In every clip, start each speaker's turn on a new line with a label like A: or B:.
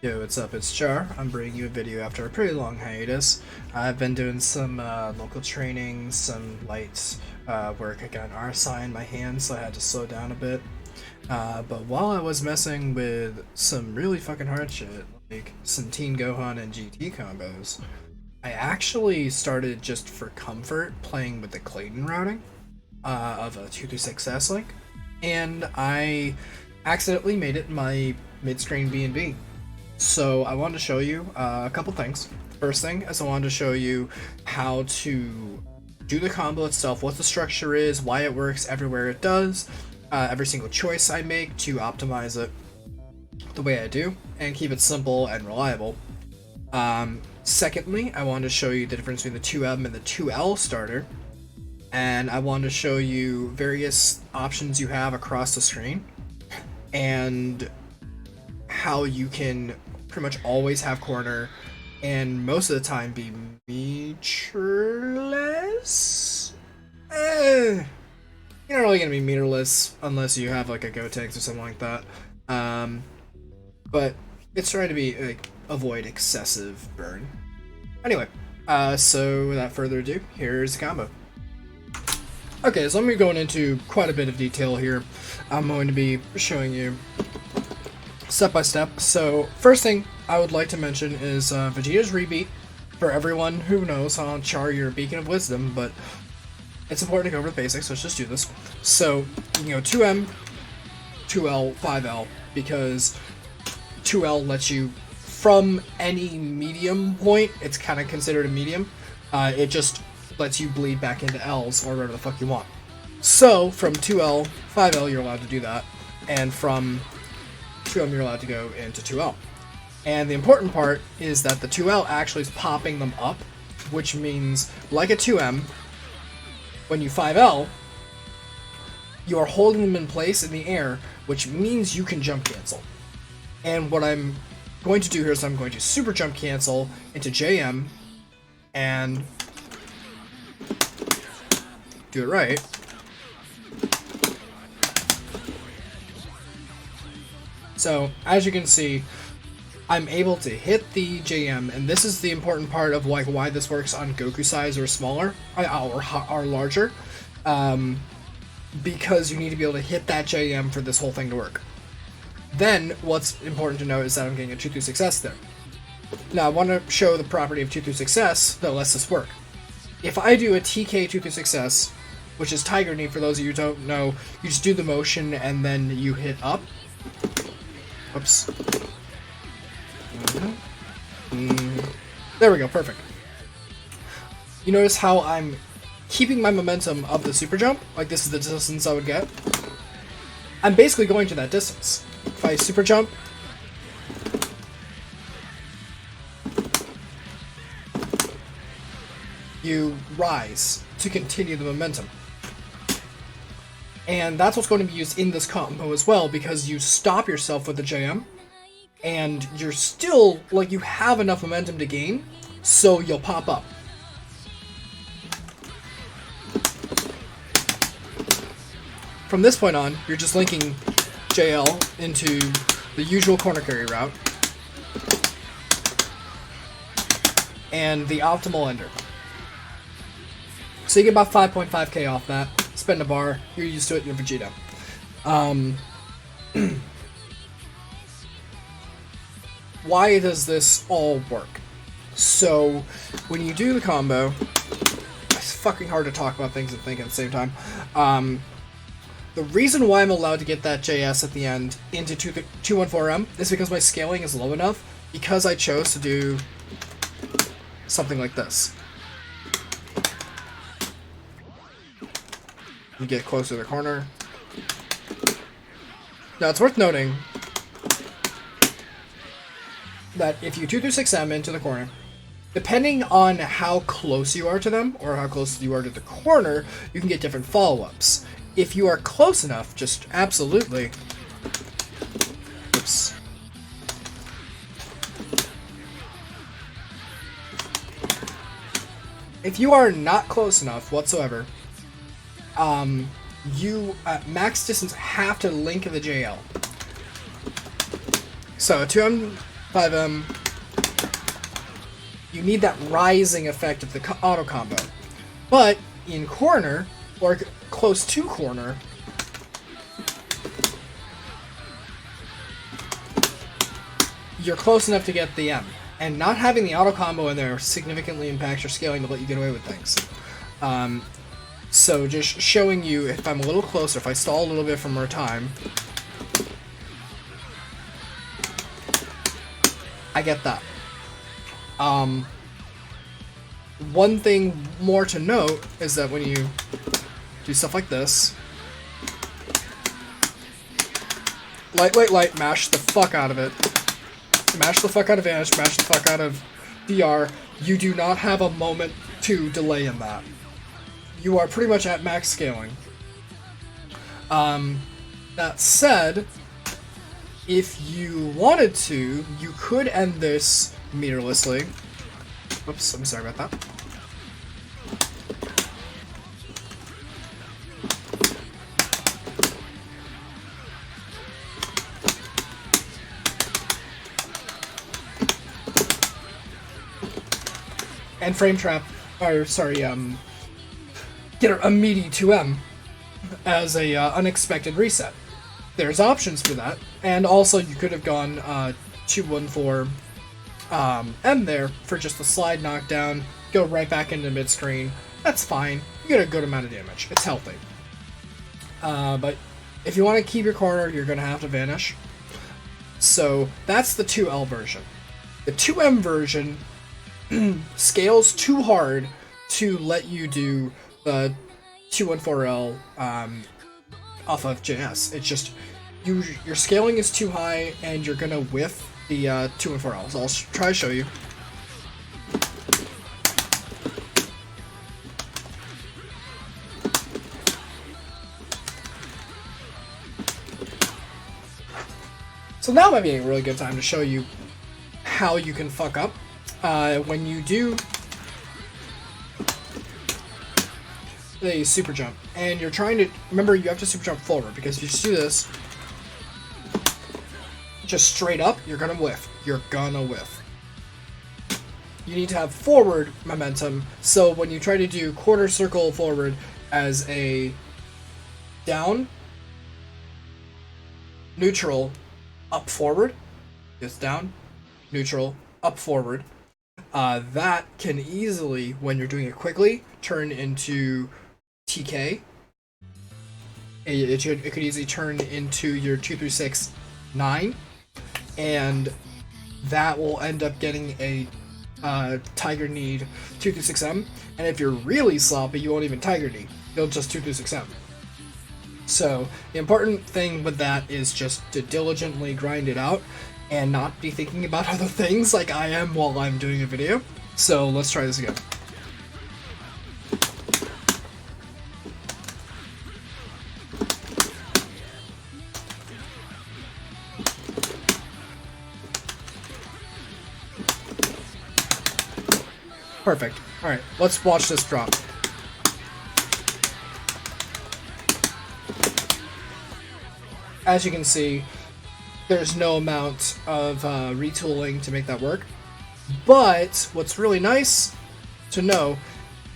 A: Yo, what's up? It's Char. I'm bringing you a video after a pretty long hiatus. I've been doing some local training, some light work. I got an RSI in my hand, so I had to slow down a bit. But while I was messing with some really fucking hard shit, like some Teen Gohan and GT combos, I actually started just for comfort playing with the Clayton routing of a 236S link, and I accidentally made it my mid-screen BnB. So I wanted to show you a couple things. First thing is I wanted to show you how to do the combo itself, what the structure is, why it works everywhere it does, every single choice I make to optimize it the way I do, and keep it simple and reliable. Secondly, I wanted to show you the difference between the 2M and the 2L starter, and I wanted to show you various options you have across the screen, and how you can pretty much always have corner and most of the time be meterless. You're not really gonna be meterless unless you have like a Gotenks or something like that. But it's trying to be like avoid excessive burn. Anyway, so without further ado, here's the combo. Okay, so I'm gonna be going into quite a bit of detail here. I'm going to be showing you step by step. So first thing I would like to mention is Vegeta's rebeat. For everyone who knows, Char, you're a beacon of wisdom, but it's important to go over the basics. Let's just do this. So you can go 2M, 2L, 5L, because 2L lets you, from any medium point, it's kind of considered a medium, it just lets you bleed back into L's or whatever the fuck you want. So from 2L, 5L, you're allowed to do that, and from 2M you're allowed to go into 2L. And the important part is that the 2L actually is popping them up, which means, like a 2M, when you 5L, you are holding them in place in the air, which means you can jump cancel. And what I'm going to do here is I'm going to super jump cancel into JM and do it right. So, as you can see, I'm able to hit the JM, and this is the important part of like why this works on Goku size or smaller, or larger, because you need to be able to hit that JM for this whole thing to work. Then, what's important to note is that I'm getting a 2-3-6S there. Now, I want to show the property of 2-3-6S that lets this work. If I do a TK 2-3-6S, which is Tiger Knee for those of you who don't know, you just do the motion and then you hit up. Oops. There we go, perfect. You notice how I'm keeping my momentum of the super jump? Like this is the distance I would get. I'm basically going to that distance. If I super jump, you rise to continue the momentum. And that's what's going to be used in this combo as well, because you stop yourself with the JM, and you're still, like, you have enough momentum to gain, so you'll pop up. From this point on, you're just linking JL into the usual corner carry route, and the optimal ender. So you get about 5.5k off that. Spend a bar, you're used to it, you're Vegeta. Why does this all work? So, when you do the combo, it's fucking hard to talk about things and think at the same time. The reason why I'm allowed to get that JS at the end into 214M is because my scaling is low enough, because I chose to do something like this. You get closer to the corner. Now it's worth noting that if you 2-6M into the corner, depending on how close you are to them, or how close you are to the corner, you can get different follow-ups. If you are close enough, just absolutely... Oops. If you are not close enough whatsoever, you at max distance have to link the JL. So 2M 5M. You need that rising effect of the auto combo. But in corner, or close to corner, you're close enough to get the M. And not having the auto combo in there significantly impacts your scaling to let you get away with things. So just showing you, if I'm a little closer, if I stall a little bit for more time, I get that. One thing more to note is that when you do stuff like this, light, mash the fuck out of it. Mash the fuck out of Vanish, mash the fuck out of DR. You do not have a moment to delay in that. You are pretty much at max scaling. That said, if you wanted to, you could end this meterlessly. Whoops, I'm sorry about that. And frame trap, or sorry, get a meaty 2M as a unexpected reset. There's options for that, and also you could have gone 214 M there for just a slide knockdown, go right back into mid screen. That's fine. You get a good amount of damage. It's healthy. But if you want to keep your corner, you're going to have to Vanish. So that's the 2L version. The 2M version scales too hard to let you do the 214L off of JS. It's just your scaling is too high and you're gonna whiff the 214L. So I'll try to show you. So now might be a really good time to show you how you can fuck up when you do the super jump, and you're trying to remember you have to super jump forward, because if you just do this just straight up, you're gonna whiff. You're gonna whiff. You need to have forward momentum, so when you try to do quarter circle forward as a down, neutral, up forward, just down, neutral, up forward, that can easily, when you're doing it quickly, turn into TK. It could easily turn into your 2-3-6-9, and that will end up getting a Tiger Need 2-6M, and if you're really sloppy, you won't even Tiger Need. You'll just 2-6M. So the important thing with that is just to diligently grind it out and not be thinking about other things like I am while I'm doing a video. So let's try this again. Perfect. Alright, let's watch this drop. As you can see, there's no amount of retooling to make that work. But what's really nice to know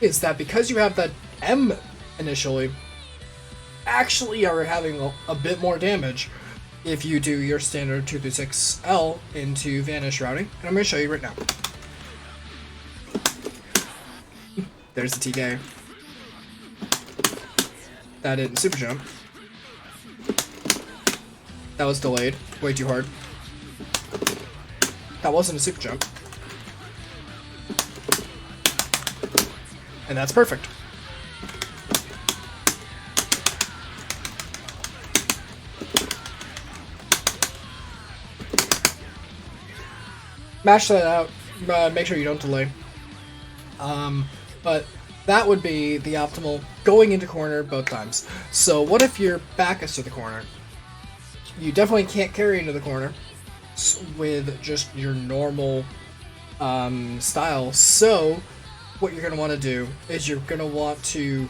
A: is that because you have that M initially, actually are having a bit more damage if you do your standard 2-6L into Vanish routing. And I'm going to show you right now. There's the TK. That didn't super jump. That was delayed. Way too hard. That wasn't a super jump. And that's perfect. Mash that out. Make sure you don't delay. But that would be the optimal going into corner both times. So what if your back is to the corner? You definitely can't carry into the corner with just your normal style. So what you're going to want to do is you're going to want to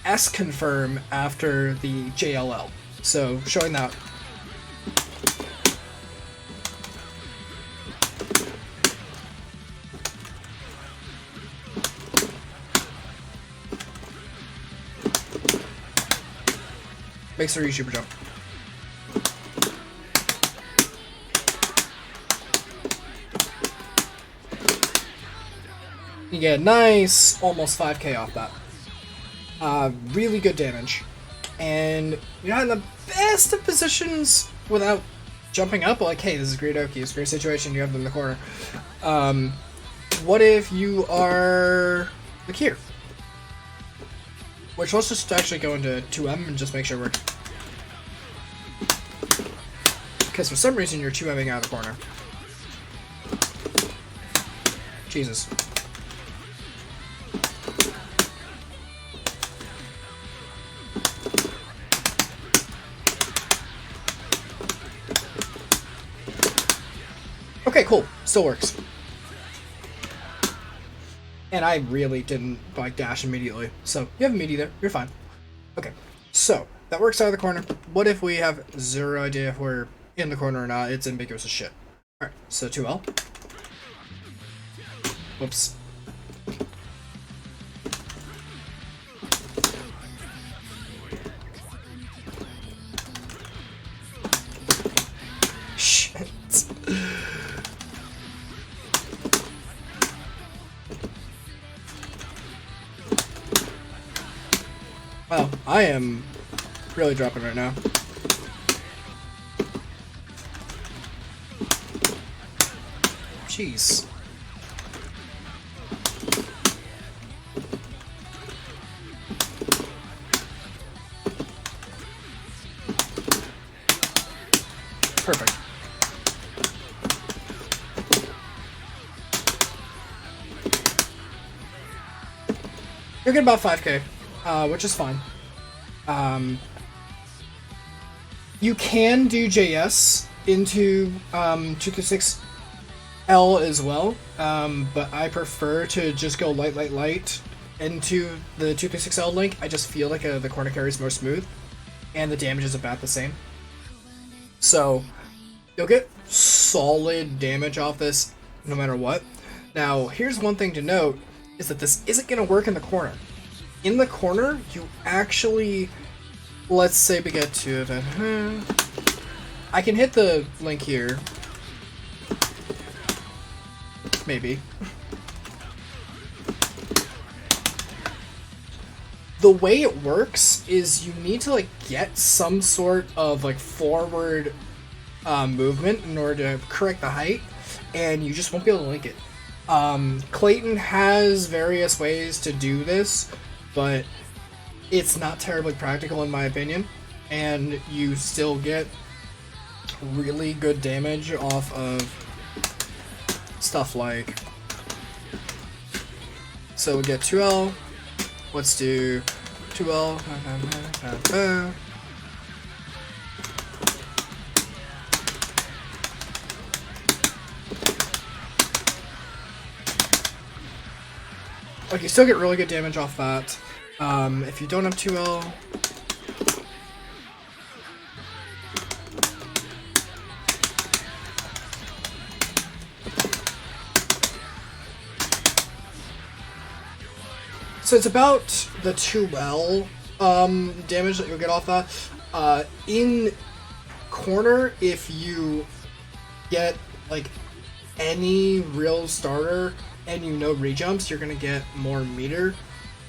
A: S-confirm after the JLL. So showing that. Make sure you super jump. You get a nice almost 5k off that. Really good damage. And you're not in the best of positions without jumping up. Like, hey, this is great Oki. It's a great situation. You have them in the corner. What if you are like here? Which, let's just actually go into 2M and just make sure we're... Because for some reason you're 2M'ing out of the corner. Jesus. Okay, cool. Still works. And I really didn't like dash immediately. So you have a meaty there. You're fine. Okay. So that works out of the corner. What if we have zero idea if we're in the corner or not? It's ambiguous as shit. Alright, so 2L. Whoops. Shit. Wow, I am really dropping right now. Jeez. Perfect. You're getting about 5k. Which is fine. You can do JS into 236L as well, but I prefer to just go light into the 236L link. I just feel like the corner carry is more smooth, and the damage is about the same. So you'll get solid damage off this no matter what. Now, here's one thing to note, is that this isn't going to work in the corner. In the corner, you actually, let's say we get to it. I can hit the link here. Maybe. The way it works is you need to like get some sort of like forward movement in order to correct the height, and you just won't be able to link it. Clayton has various ways to do this, but it's not terribly practical in my opinion, and you still get really good damage off of stuff like... So we get 2L, let's do 2L, like you still get really good damage off that. If you don't have 2L, so it's about the 2L damage that you'll get off that. In corner, if you get like any real starter and you know rejumps, you're gonna get more meter.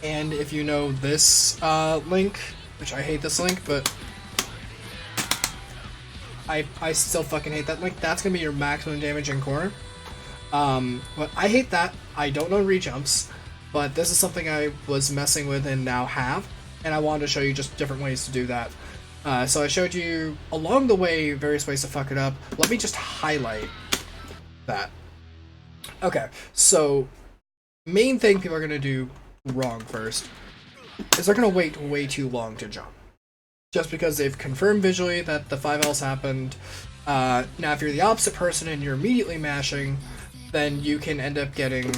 A: And if you know this link, which I hate this link, but I still fucking hate that link, that's gonna be your maximum damage in corner. But I hate that. I don't know rejumps, but this is something I was messing with and now have, and I wanted to show you just different ways to do that. So I showed you along the way various ways to fuck it up. Let me just highlight that. Okay, so main thing people are gonna do wrong first is they're gonna wait way too long to jump, just because they've confirmed visually that the 5Ls happened. Now if you're the opposite person and you're immediately mashing, then you can end up getting...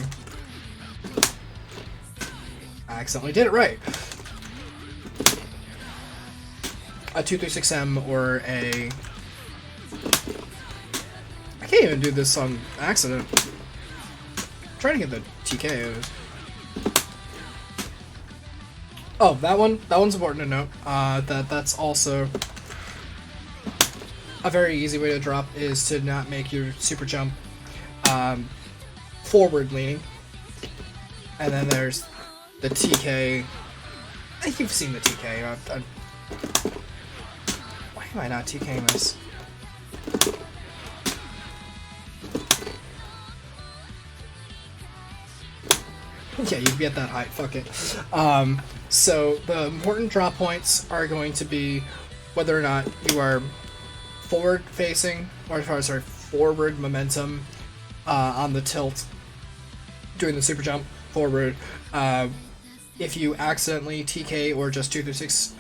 A: I accidentally did it right. A 236M or a... I can't even do this on accident. I'm trying to get the TK. Oh, that one's important to note. That's also a very easy way to drop is to not make your super jump forward leaning. And then there's the TK. I think you've seen the TK. Why am I not TKing this? Yeah, you get that height. Fuck it. So the important drop points are going to be whether or not you are forward facing, or sorry, forward momentum on the tilt, doing the super jump forward. If you accidentally TK or just 2 through 6,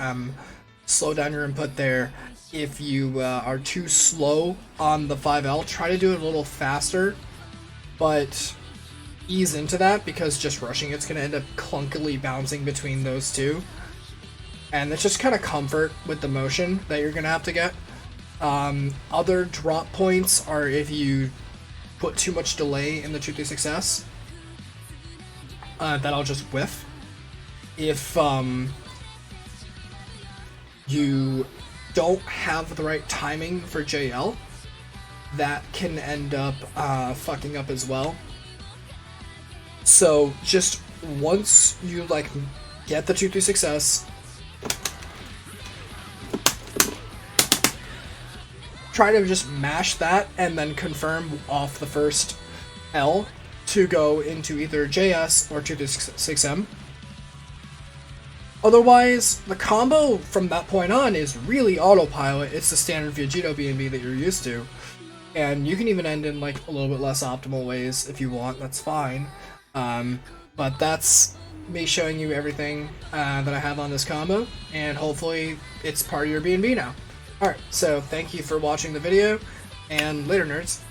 A: slow down your input there. If you are too slow on the 5L, try to do it a little faster, but ease into that, because just rushing it's going to end up clunkily bouncing between those two. And it's just kind of comfort with the motion that you're going to have to get. Other drop points are if you put too much delay in the 2 through 6S. That'll just whiff. If you don't have the right timing for JL, that can end up fucking up as well. So just once you like get the 2 through 6S, try to just mash that and then confirm off the first L to go into either JS or 2 through 6M. Otherwise, the combo from that point on is really autopilot. It's the standard Vegito BnB that you're used to. And you can even end in like a little bit less optimal ways if you want, that's fine. But that's me showing you everything that I have on this combo, and hopefully it's part of your BnB now. Alright, so thank you for watching the video, and later nerds.